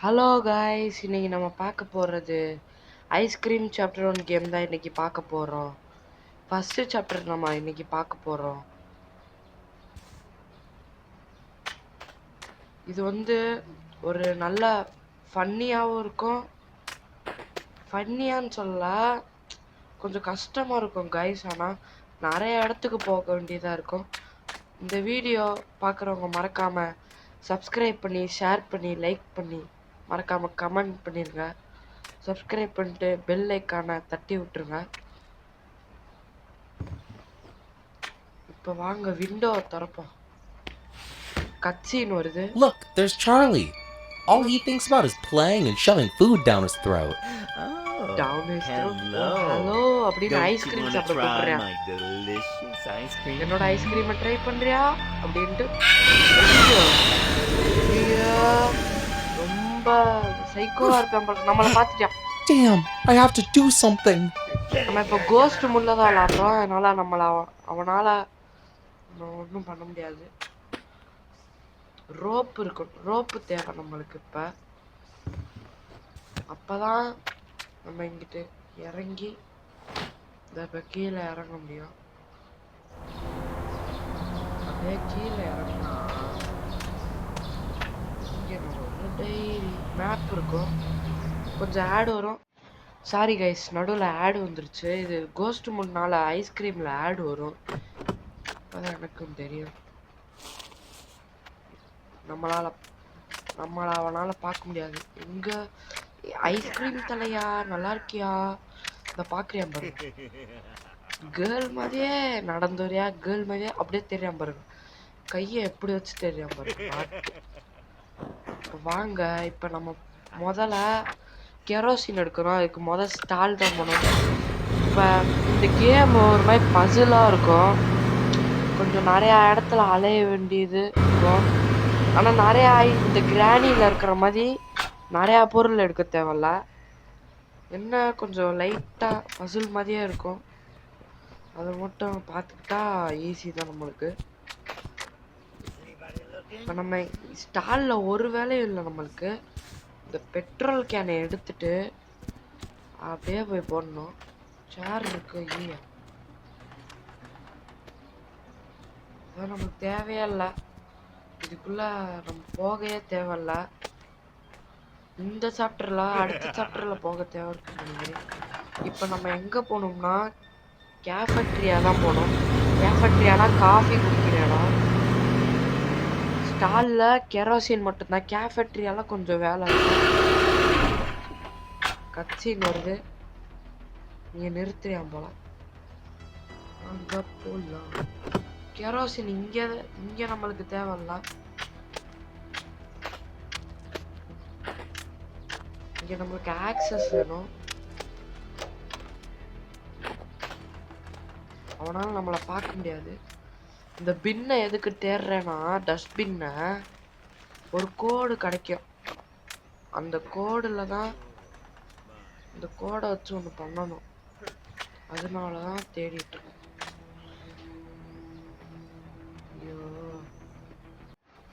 Hello guys, இன்னைக்கு நம்ம பார்க்க போகிறது ஐஸ்கிரீம் சாப்டர் 1 கேம் தான் இன்னைக்கு பார்க்க போகிறோம். ஃபஸ்ட்டு சாப்டர் நம்ம இன்னைக்கு பார்க்க போகிறோம். இது ஒரு நல்ல ஃபன்னியாகவும் இருக்கும். ஃபன்னியான்னு சொல்ல கொஞ்சம் கஷ்டமாக இருக்கும் காய்ஸ். ஆனால் நிறைய இடத்துக்கு போக வேண்டியதாக இருக்கும். இந்த வீடியோ பார்க்குறவங்க மறக்காமல் சப்ஸ்கிரைப் பண்ணி, ஷேர் பண்ணி, லைக் பண்ணி, மறக்காமல் கமெண்ட் பண்ணிடுங்க. சப்ஸ்கிரைப் பண்ணிட்டு பெல் ஐக்கானை தட்டி விட்டுருங்க. இப்போ வாங்க விண்டோவை திறப்போம். கட்சீன் வருது. Look, there's Charlie. All he thinks about is playing and shoving food down his throat. Down his throat. Hello. Hello அப்படின்னு ஐஸ்கிரீம் சாப்பிட கூப்பிடுறியா? my delicious ice cream? என்னோட ஐஸ்கிரீமை ட்ரை பண்றியா அப்படின்ட்டு ரொம்ப சைக்கோவா இருப்பேன். நம்மளை பார்த்துட்டியா? Damn, I have to do something. நம்ம இப்போ கோஸ்ட் முள்ளதான் விளாடுறோம். அதனால அவனால ஒன்றும் பண்ண முடியாது. ரோப்பு இருக்கும், ரோப்பு தேவை நம்மளுக்கு. இப்போ அப்பதான் நம்ம இங்கிட்டு இறங்கி இப்போ கீழே இறங்க முடியும். அப்படியே கீழே இறங்கினா இங்கே ஒரு டைரி மேப் இருக்கும். கொஞ்சம் ஆடு வரும். சாரி கைஸ், நடுவில் ஆடு வந்துருச்சு. இது கோஸ்ட் முன்னால ஐஸ்கிரீமில் ஆடு வரும். அதான் எனக்கும் தெரியும். நம்மளை அவனால் பார்க்க முடியாது. எங்கே ஐஸ்கிரீம் தலையா, நல்லா இருக்கியா, இந்த பார்க்குறியான் பாருங்க. கேர்ள் மாதிரியே நடந்து வரியா, கேர்ள் மாதிரியே அப்படியே தெரியாம பாருங்க. கையை எப்படி வச்சு தெரியாம பாருங்க. வாங்க இப்போ நம்ம முதல்ல கெரோசின் எடுக்கணும். அதுக்கு ஸ்டால் தான் பண்ணணும். இப்போ இந்த கேம் ஒரு மாதிரி பசிலாக இருக்கும். கொஞ்சம் நிறையா இடத்துல அலைய வேண்டியது இருக்கும். ஆனால் நிறையா இந்த கிராணியில் இருக்கிற மாதிரி நிறையா பொருள் எடுக்க தேவையில்ல. என்ன கொஞ்சம் லைட்டாக பசில் மாதிரியே இருக்கும். அதை மட்டும் பார்த்துக்கிட்டா ஈஸி தான் நம்மளுக்கு. இப்போ நம்ம ஸ்டாலில் ஒரு வேலையும் இல்லை நம்மளுக்கு. இந்த பெட்ரோல் கேனை எடுத்துட்டு அப்படியே போய் போடணும். சேர் இருக்கு. ஐயா, அதான் நமக்கு தேவையே இல்லை. இதுக்குள்ள நம்ம போகவே தேவையில்ல. இந்த சாப்டர்ல அடுத்த சாப்டர்ல போக தேவை இருக்கு நினைக்கிறேன். இப்போ நம்ம எங்கே போகணும்னா கேஃபட்ரியா தான் போகணும். கேஃபட்ரியானா காஃபி குடிக்கிற இடம். ஸ்டாலில் கெரோசின் மட்டும்தான். கேஃபட்ரியால கொஞ்சம் வேலை இருக்கும். கட்சின்னு வருது. நீங்க நிறுத்துறியா போல. அங்க போடலாம். கெரோசின் இங்க நம்மளுக்கு தேவையில்ல. இங்க நம்மளுக்கு ஆக்சஸ் வேணும். அவனால நம்மளை பார்க்க முடியாது. இந்த பின்னை எதுக்கு தேடுறேன்னா, டஸ்ட்பின்னை ஒரு கோடு கிடைக்கும். அந்த கோடில் தான் இந்த கோடை வச்சு ஒன்று பண்ணணும். அதனால தான் தேடிட்டு இருக்கேன். ஐயோ,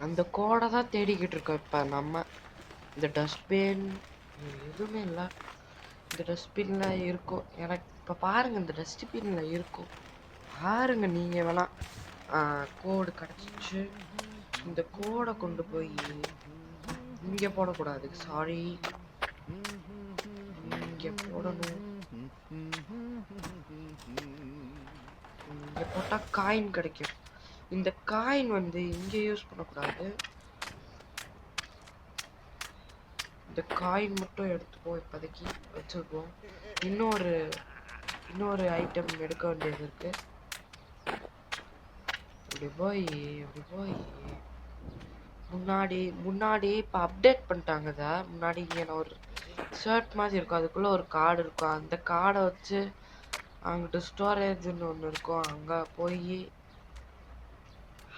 அந்த கோடை தான் தேடிக்கிட்டு இருக்கோம். இப்போ நம்ம இந்த டஸ்ட்பின் எதுவுமே இல்லை. இந்த டஸ்ட்பினில் இருக்கும். எனக்கு இப்போ பாருங்கள், இந்த டஸ்ட்பினில் இருக்கும் பாருங்க. நீங்கள் வேணா கோடு கிடச்சிச்சு. இந்த கோடை கொண்டு போய் இங்கே போடக்கூடாது. சாரி, இங்கே போடணும். இங்கே போட்டால் காயின் கிடைக்கும். இந்த காயின் இங்கே யூஸ் பண்ணக்கூடாது. இந்த காயின் மட்டும் எடுத்துப்போம். இப்போதைக்கு வச்சுருக்கோம். இன்னொரு ஐட்டம் எடுக்க வேண்டியது இருக்கு. அப்படி போய் முன்னாடி இப்போ அப்டேட் பண்ணிட்டாங்க. இதை முன்னாடி இங்கே ஒரு ஷர்ட் மாதிரி இருக்கும். அதுக்குள்ளே ஒரு கார்டு இருக்கும். அந்த கார்டை வச்சு அங்கிட்டு ஸ்டோரேஜ்னு ஒன்று இருக்கும். அங்கே போய்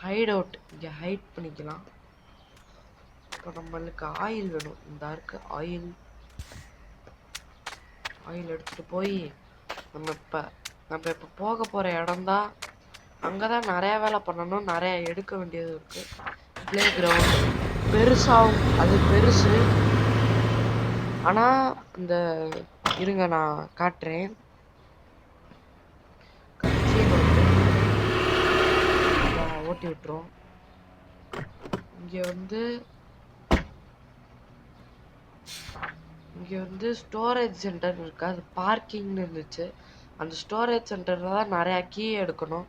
ஹைட் அவுட், இங்கே ஹைட் பண்ணிக்கலாம். இப்போ நம்மளுக்கு ஆயில் வேணும். இந்த இருக்கு ஆயில் எடுத்துகிட்டு போய் நம்ம இப்போ போக போகிற இடம்தான். அங்கே தான் நிறையா வேலை பண்ணணும். நிறையா எடுக்க வேண்டியது இருக்குது. ப்ளே கிரவுண்ட் பெருசாகும். அது பெருசு. ஆனால் இந்த இருங்க நான் காட்டுறேன். கட்சியில் வந்து ஓட்டி விட்டுரும். இங்கே வந்து ஸ்டோரேஜ் சென்டர் இருக்கு. அது பார்க்கிங்னு இருந்துச்சு. அந்த ஸ்டோரேஜ் சென்டரில் தான் நிறையா கீ எடுக்கணும்.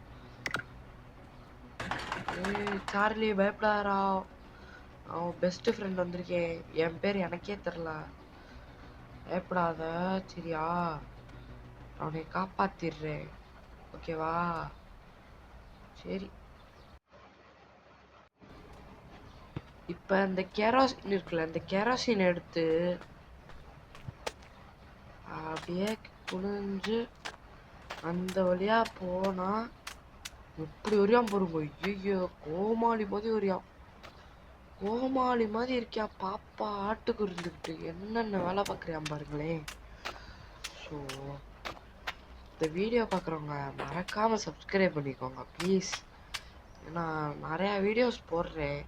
சார்லி பயப்படாரா, அவன் பெஸ்ட் ஃப்ரெண்ட் வந்திருக்கேன். என் பேர் எனக்கே தெரில. பயப்படாத சரியா, அவனை காப்பாத்திடுறேன் ஓகேவா? சரி, இப்போ இந்த கெரோசின் இருக்குல்ல, இந்த கெரோசின் எடுத்து அப்படியே குனிஞ்சு அந்த வழியா போனா இப்படி வரையாம் போருங்க. ஐயோ, கோமாளி மாதிரி இருக்கியா பாப்பா, ஆட்டுக்கு இருந்துக்கிட்டு என்னென்ன வேலை பார்க்குறியான் பாருங்களேன். ஸோ இந்த வீடியோ பார்க்குறவங்க மறக்காமல் சப்ஸ்கிரைப் பண்ணிக்கோங்க ப்ளீஸ். ஏன்னா நிறையா வீடியோஸ் போடுறேன்.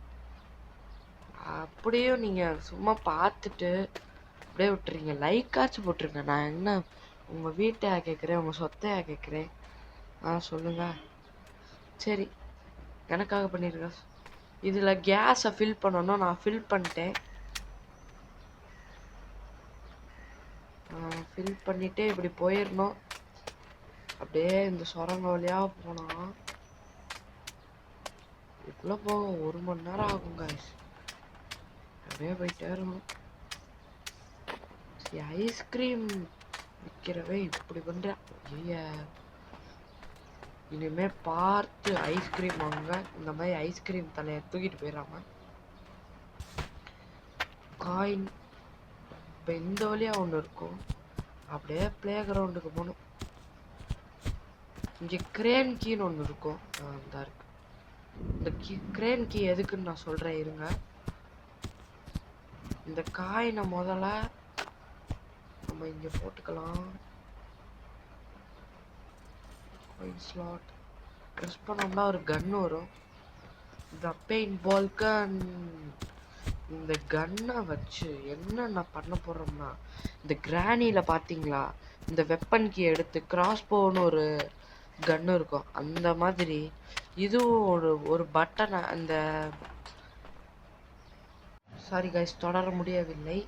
அப்படியும் நீங்கள் சும்மா பார்த்துட்டு அப்படியே விட்டுறீங்க. லைக்காச்சும் போட்டுருங்க. நான் என்ன உங்கள் வீட்டையா கேட்குறேன், உங்கள் சொத்தையா கேட்குறேன்? சொல்லுங்கள். சரி, எனக்காக பண்ணிடுங்க. இதில் கேஸை ஃபில் பண்ணணும். நான் ஃபில் பண்ணிட்டேன். ஃபில் பண்ணிவிட்டு இப்படி போயிடணும். அப்படியே இந்த சுரங்க வழியாக போனால் இதுக்குள்ளே போக 1 மணி நேரம் ஆகும் guys. அப்படியே போயிட்டே இருக்கணும். சரி, ஐஸ்கிரீம் விற்கிறவே இப்படி பண்ணுறேன். ஐயா, இனிமே பார்த்து ஐஸ்கிரீம் வாங்க. இந்த மாதிரி ஐஸ்கிரீம் தலையை தூக்கிட்டு போயிடாம. காயின் இப்போ இந்த வழியாக ஒன்று இருக்கும். அப்படியே பிளே கிரவுண்டுக்கு போகணும். இங்கே கிரேன் கீன்னு ஒன்று இருக்கும். இந்த இருக்கு. இந்த கிரேன் கீ எதுக்குன்னு நான் சொல்கிறேன் இருங்க. இந்த காயினை முதல்ல நம்ம இங்கே போட்டுக்கலாம். காயின் ஸ்லாட் ப்ரெஸ் பண்ணோம்னா ஒரு கன் வரும். த பெயிண்ட் பால் கன். இந்த கன்னை வச்சு என்ன நான் பண்ண போகிறோம்னா, இந்த கிரானியில் பார்த்தீங்களா, இந்த வெப்பன் கீ எடுத்து கிராஸ்போன்னு ஒரு கன் இருக்கும். அந்த மாதிரி இதுவும் ஒரு பட்டனை அந்த சாரி கைஸ், தொடர முடியவில்லை.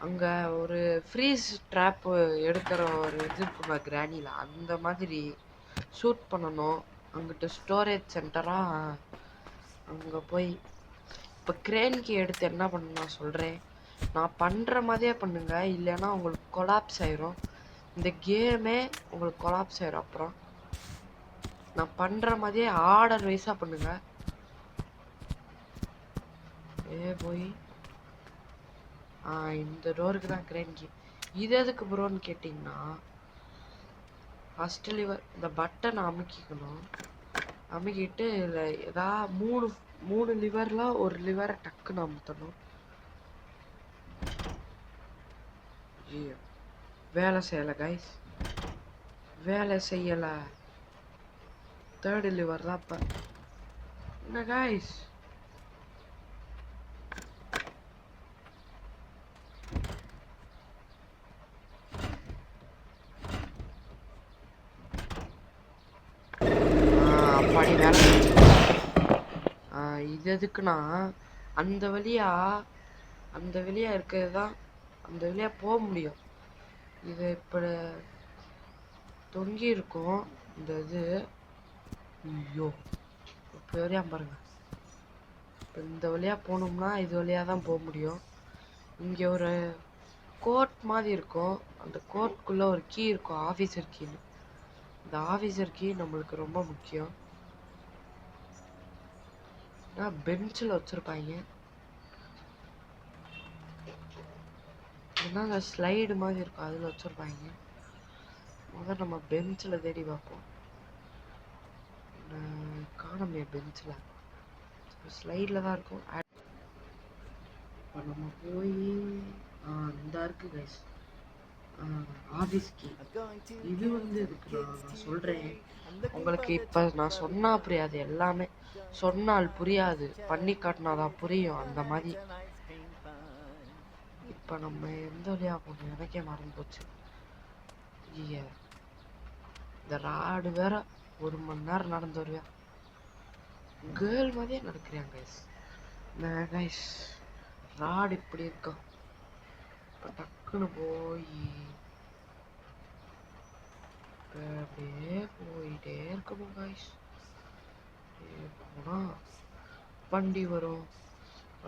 அங்கே ஒரு ஃப்ரீஸ் ட்ராப் எடுக்கிற ஒரு இது இருக்குங்க கிரானியில். அந்த மாதிரி ஷூட் பண்ணணும். அங்கிட்டு ஸ்டோரேஜ் சென்டராக அங்கே போய் இப்போ கிரேன்கி எடுத்து என்ன பண்ண நான் சொல்கிறேன். நான் பண்ணுற மாதிரியே பண்ணுங்க, இல்லைன்னா உங்களுக்கு கொலாப்ஸ் ஆயிரும். இந்த கேமே உங்களுக்கு கொலாப்ஸ் ஆயிரும். அப்புறம் நான் பண்ணுற மாதிரியே ஆர்டர் வைஸாக பண்ணுங்க. போய் இந்த டோருக்கு தான் கிரேன்கி. இது எதுக்கு ப்ரோன்னு கேட்டிங்கன்னா, ஃபஸ்ட்டு லிவர் இந்த பட்டனை அமுக்கிக்கணும். அமுக்கிட்டு இல்லை ஏதாவது மூணு லிவரில் ஒரு லிவரை டக்குன்னு அமுத்தணும். வேலை செய்யலை கைஸ், வேலை செய்யலை. 3rd லிவர் தான் இப்போ. என்ன கைஸ், அப்பாடி வேலை. இது எதுக்குன்னா, அந்த வழியா இருக்கிறது தான், அந்த வழியா போக முடியும். இது இப்படி தொங்கி இருக்கும் இந்த இது. ஐயோ, இப்போ வரையா பாருங்க. இப்போ இந்த வழியா போகணும்னா இது வழியாக தான் போக முடியும். இங்கே ஒரு கோட் மாதிரி இருக்கும். அந்த கோட்குள்ளே ஒரு கீ இருக்கும், ஆஃபீஸர் கீன்னு. இந்த ஆஃபீஸர் கீ நம்மளுக்கு ரொம்ப முக்கியம். பெஞ்சில் வச்சுருப்பாங்க. ஏன்னா அந்த ஸ்லைடு மாதிரி இருக்கும், அதில் வச்சுருப்பாங்க. முதல்ல நம்ம பெஞ்சில் தேடி பார்ப்போம். காணமே பெஞ்சில், ஸ்லைடில் தான் இருக்கும். இப்போ நம்ம போய் இந்த இருக்குது கைஸ் ஆஃபீஸ் கீ. இது வந்து இதுக்கு நான் சொல்கிறேன் உங்களுக்கு. இப்போ நான் சொன்னால் புரியாது, எல்லாமே சொன்னால் புரியாது, பண்ணி காட்டினாதான் புரியும். அந்த மாதிரி இப்போ நம்ம எந்த வழியா போகணும் எனக்கே மறந்து போச்சு. ஐய, இந்த ராடு வேற 1 மணி நேரம் நடந்து வருவியா? கேர்ள் மாதிரியே நடக்கிறேன் கைஸ். நான் கைஸ் ராடு இப்படி இருக்கும். இப்போ டக்குன்னு போய் அப்படியே போயிட்டே இருக்கணும் கைஸ். போனா வண்டி வரும்.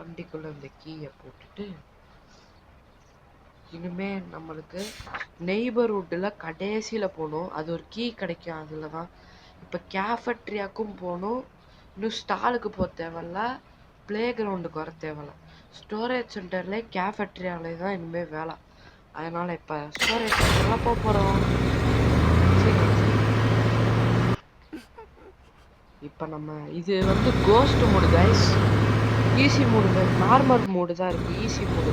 வண்டிக்குள்ள இந்த கீயை போட்டுட்டு இனிமே நம்மளுக்கு நெய்பர்ஹுட்டில் கடைசியில் போகணும். அது ஒரு கீ கிடைக்கும். அதில் தான் இப்போ கேஃபட்ரியாக்கும் போகணும். இன்னும் ஸ்டாலுக்கு போக தேவையில்ல, ப்ளே கிரவுண்டுக்கு வர தேவையில்ல. ஸ்டோரேஜ் சென்டர்லேயே கேஃபட்ரியாவிலே தான் இனிமேல் வேலை. அதனால் இப்போ ஸ்டோரேஜ் சென்டர்லாம் போக போகிறோம். இப்போ நம்ம இது வந்து கோஸ்ட் மோடு கைஸ். ஈஸி மூடு, நார்மல் மூடு தான் இருக்குது. ஈஸி மூடு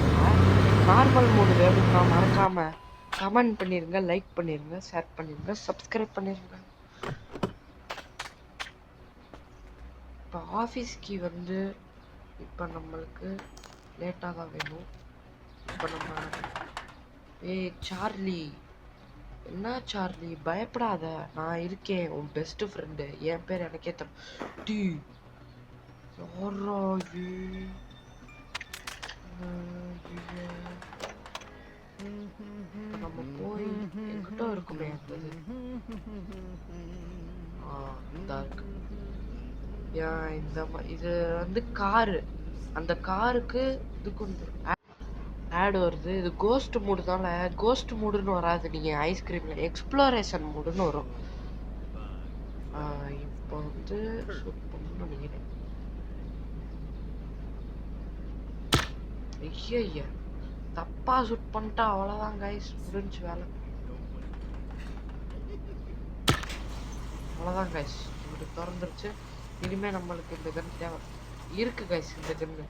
நார்மல் மூடு வேணும்னா மறக்காமல் கமெண்ட் பண்ணிடுங்க, லைக் பண்ணிடுங்க, ஷேர் பண்ணிடுங்க, சப்ஸ்கிரைப் பண்ணிடுங்க. இப்போ ஆஃபீஸ் கீ வந்து இப்போ நம்மளுக்கு லேட்டாக தான் வேணும். இப்போ நம்ம சார்லி, என்ன சார்லி பயப்படாத, நான் இருக்கேன், உன் பெஸ்ட் ஃப்ரெண்டு. என் பேர் எனக்கே தரும். நம்ம போய் எங்கிட்ட இருக்குமே இருந்தது. இந்த இது வந்து காரு. அந்த காருக்கு இதுக்கு ஆட் வருது. இது கோஸ்ட் மூடு தானே. கோஸ்ட் மூடுன்னு வராது. நீங்கள் ஐஸ்கிரீம்ல எக்ஸ்ப்ளோரேஷன் மூடுன்னு வரும். இப்போ வந்து ஷூட் பண்ணணும்னு நினைக்கிறேன். ஐயா தப்பா ஷூட் பண்ணிட்டா அவ்வளோதான் கைஸ், முடிஞ்சு வேலை. அவ்வளோதான் கைஸ், இப்படி திறந்துருச்சு. இனிமே நம்மளுக்கு இந்த கன் தேவை இருக்கு கைஸ். இந்த கன்னு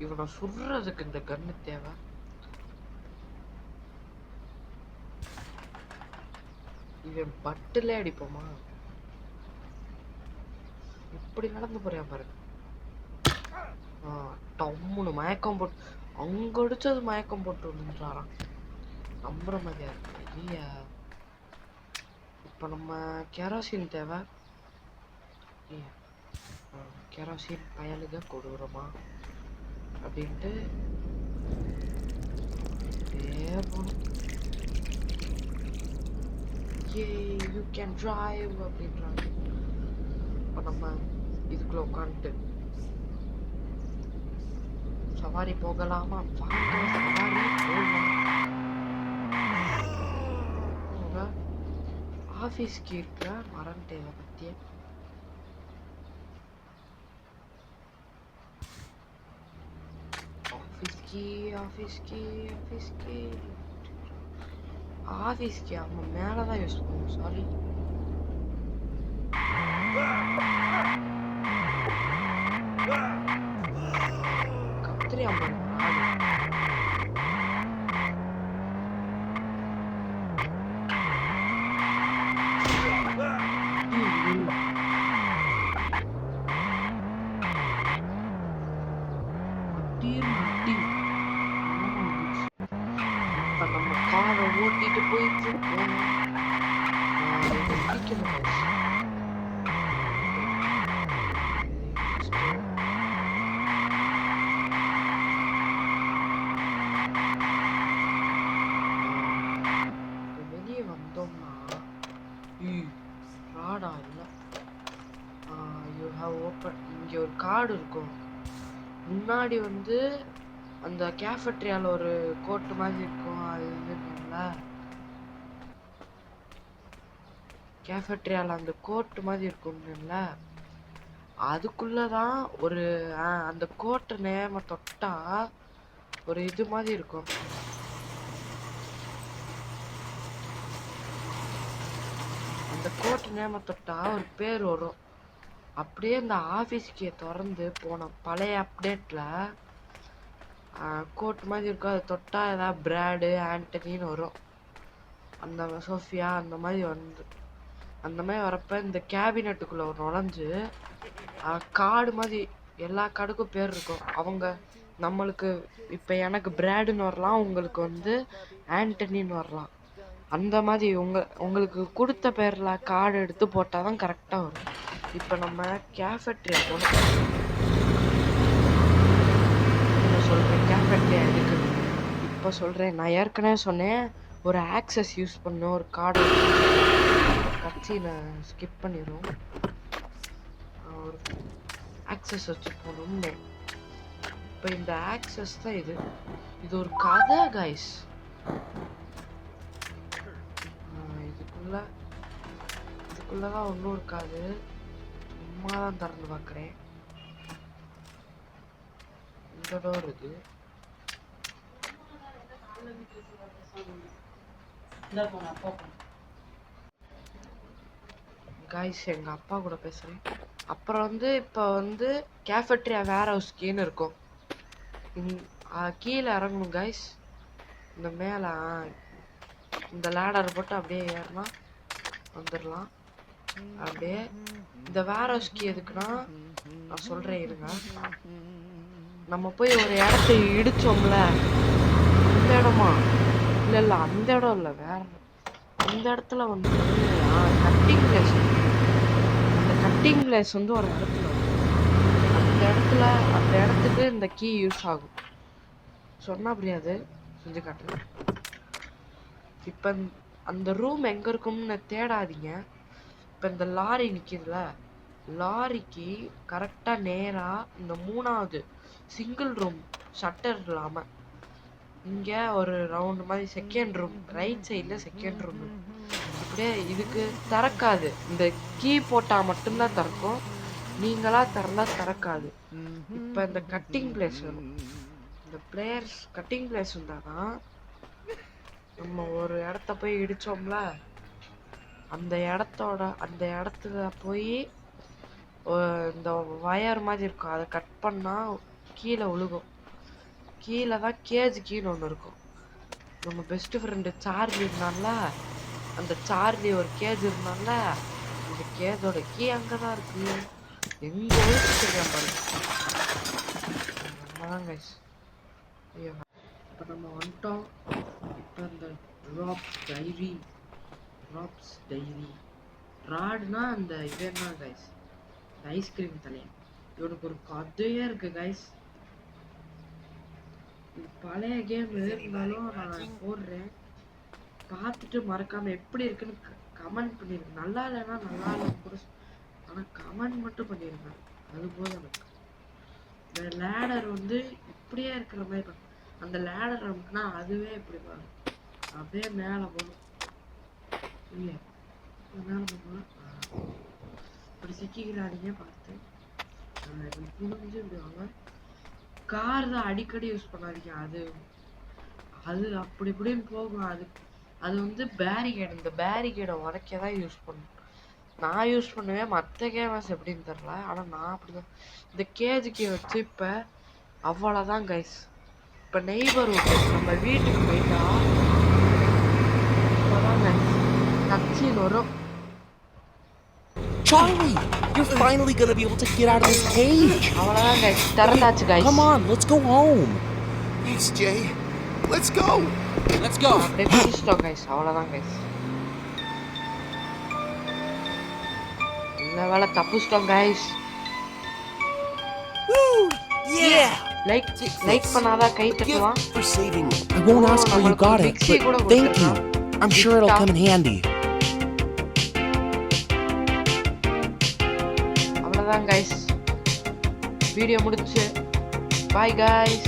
இவனை சுடுறதுக்கு இந்த கன்னு தேவை. இவன் பட்டுல அடிப்போமா? இப்படி நடந்து போறியா பாருங்க. டம்முன்னு மயக்கம் போட்டு அங்க அடிச்சது மயக்கம் போட்டு விழுந்துறாராம். நம்புற மாதிரியா இருக்கு. இல்லையா? இப்ப நம்ம கெரோசின் தேவை. கெரோசின் பயலுக கொடுறோமா அப்படின்ட்டு போகணும். யூ கேன் டிரைவ் அப்படின்றாங்க. இப்போ நம்ம இதுக்குள்ள உட்காந்துட்டு சவாரி போகலாமா? வாங்க சவாரி போகலாம். ஆஃபீஸ்க்கு இருக்கிற மறந்துட்டேன் பத்தியே. ஆஃபீஸ்க்கு அவன் மேலதான் யூஸ் பண்ணுவோம். சாரி, கத்திரி அம்மன் நம்ம காரை ஓட்டிட்டு போயிட்டு இருக்கோம். வெளியே வந்தோம்னா ராடா இல்லை. You have open. இங்கே ஒரு கார்டு இருக்கும். முன்னாடி வந்து அந்த கேஃபட்ரியால ஒரு கோட்டு மாதிரி இருக்கும். அது இதுல கேஃபட்ரியால அந்த கோட்டு மாதிரி இருக்கும்ல, அதுக்குள்ளதான் ஒரு அந்த கோட்டை நேம தொட்டா ஒரு இது மாதிரி இருக்கும். அந்த கோட்டை நேம தொட்டா ஒரு பேர் வரும். அப்படியே இந்த ஆஃபீஸ்க்கு திறந்து போன பழைய அப்டேட்ல கோட் மாதிரி இருக்கும். அதை தொட்டா ஏதாவது பிராடு ஆண்டனின்னு வரும். அந்த சோஃபியா அந்த மாதிரி வந்து அந்த மாதிரி வரப்ப இந்த கேபினட்டுக்குள்ள ஒரு நுழைஞ்சு காடு மாதிரி எல்லா கார்டுக்கும் பேர் இருக்கும். அவங்க நம்மளுக்கு இப்போ எனக்கு பிராடுன்னு வரலாம், உங்களுக்கு வந்து ஆண்டனின்னு வரலாம். அந்த மாதிரி உங்களுக்கு கொடுத்த பேரில் கார்டு எடுத்து போட்டால் தான் கரெக்டாக வரும். இப்போ நம்ம கேஃபெட்ரியா போனோம். சொல்கிறேன் கேஃபெட்ரியா இருக்குது. இப்போ சொல்கிறேன், நான் ஏற்கனவே சொன்னேன் ஒரு ஆக்சஸ் யூஸ் பண்ண ஒரு கார்டு கட்சி நான் ஸ்கிப் பண்ணிடுவோம். ஒரு ஆக்சஸ் வச்சு போகணும்னு. இப்போ இந்த ஆக்சஸ் தான் இது ஒரு கதை கைஸ். இதுக்குள்ளதான் ஒன்றும் இருக்காது, சும்மா தான் திறந்து பார்க்குறேன். இந்த டோர் இது. கைஸ் எங்கள் அப்பா கூட பேசுகிறேன். அப்புறம் வந்து இப்போ வந்து கேஃபெட்ரியா வேர் ஹவுஸ் கீன்னு இருக்கும். கீழே இறங்கணும் கைஸ். இந்த மேலே இந்த லேடர் போட்டு அப்படியே ஏறினா வந்துடலாம். அப்படியே இந்த வேர் ஹவுஸ் கீ எதுக்குன்னா நான் சொல்கிறேன் இருங்க. நம்ம போய் ஒரு இடத்த இடிச்சோம்ல, இந்த இடமா இல்லை அந்த இடம் இல்லை, வேற இந்த இடத்துல வந்து கட்டிங் பிளேஸ். அந்த கட்டிங் பிளேஸ் வந்து ஒரு இடத்துல அந்த இடத்துக்கு இந்த கீ யூஸ் ஆகும். சொன்னா புரியாது, செஞ்சு காட்டுறேன். இப்போ அந்த ரூம் எங்கே இருக்கும்னு தேடாதீங்க. இப்போ இந்த லாரி நிற்கிதுல, லாரிக்கு கரெக்டாக நேராக இந்த 3வது சிங்கிள் ரூம் ஷட்டர் இல்லாமல் இங்கே ஒரு ரவுண்டு மாதிரி செகண்ட் ரூம், ரைட் சைடில் செகண்ட் ரூம். அப்படியே இதுக்கு திறக்காது, இந்த கீ போட்டால் மட்டும்தான் திறக்கும், நீங்களா திறந்தா திறக்காது. இப்போ இந்த கட்டிங் பிளேஸ் வரும். இந்த பிளேயர்ஸ் கட்டிங் பிளேஸ் இருந்தாதான் நம்ம ஒரு இடத்த போய் இடிச்சோம்ல, அந்த இடத்துல போய் இந்த வயர் மாதிரி இருக்கும், அதை கட் பண்ணால் கீழே விழுகும். கீழே தான் கேஜ் கீன்னு ஒன்று இருக்கும். நம்ம பெஸ்ட் ஃப்ரெண்டு சார்லி இருந்தான்ல, அந்த சார்லி ஒரு கேஜ் இருந்தான்ல, அந்த கேஜோட கீ அங்கே தான் இருக்கு. எங்கே தெரியாம பாருங்க. நம்மதான் கைஸ். ஐயோ இப்போ நம்ம வந்துட்டோம். இப்போ இந்த ட்ராப்ஸ் டைரி ராட்னா அந்த இது என்ன கைஸ், ஐஸ்கிரீம் தலையா. இவனுக்கு ஒரு கதையே இருக்கு கைஸ். இது பழைய கேம் இருந்தாலும் நான் போடுறேன், பார்த்துட்டு மறக்காம எப்படி இருக்குன்னு கமெண்ட் பண்ணிருங்க. நல்லா இல்லைன்னா நல்லா இல்லைன்னு கூட, ஆனால் கமெண்ட் மட்டும் பண்ணிருங்க, அது போதும் எனக்கு. இந்த லேடர் வந்து இப்படியே இருக்கிற மாதிரி அந்த லேடர் நமக்குன்னா அதுவே இப்படி பாருங்க, அப்படியே மேலே போகணும். இல்லையா மேலே போகணும், இப்படி சிக்கிக்கிறாதீங்க பார்த்து. புரிஞ்சு இப்படி வாங்க. கார் தான் அடிக்கடி யூஸ் பண்ணாதீங்க, அது அப்படி இப்படின்னு போகும். அது வந்து பேரிகேட், இந்த பேரிகேடை உடைக்க தான் யூஸ் பண்ணும். நான் யூஸ் பண்ணுவேன், மற்ற கேமர்ஸ் எப்படின்னு தெரில, ஆனால் நான் அப்படிதான் இந்த கேஜுக்கு வச்சு. இப்போ அவ்வளோதான் கைஸ். இப்போ நெய்பர்ஹுட் நம்ம வீட்டுக்கு போயிட்டா இப்போதான் கைஸ் கட்சியில் வரும். Charlie, you're finally gonna be able to get out of this cage. அவ்வளோதான் கைஸ், திறந்தாச்சு guys. Come on, let's go home. Thanks, Jay. Let's go. Let's go. அப்படியே பிடிச்சிட்டோம் கைஸ், அவ்வளோதான் கைஸ். இந்த வேலை தப்பிச்சிட்டோம் கைஸ். Woo! Yeah. லைக் பண்ணாதான் கை தட்டுவான். For saving me. I won't ask how you got it, but thank you. I'm sure it'll come in handy. அவ்வளோதான் guys, video முடிச்சு. Bye guys.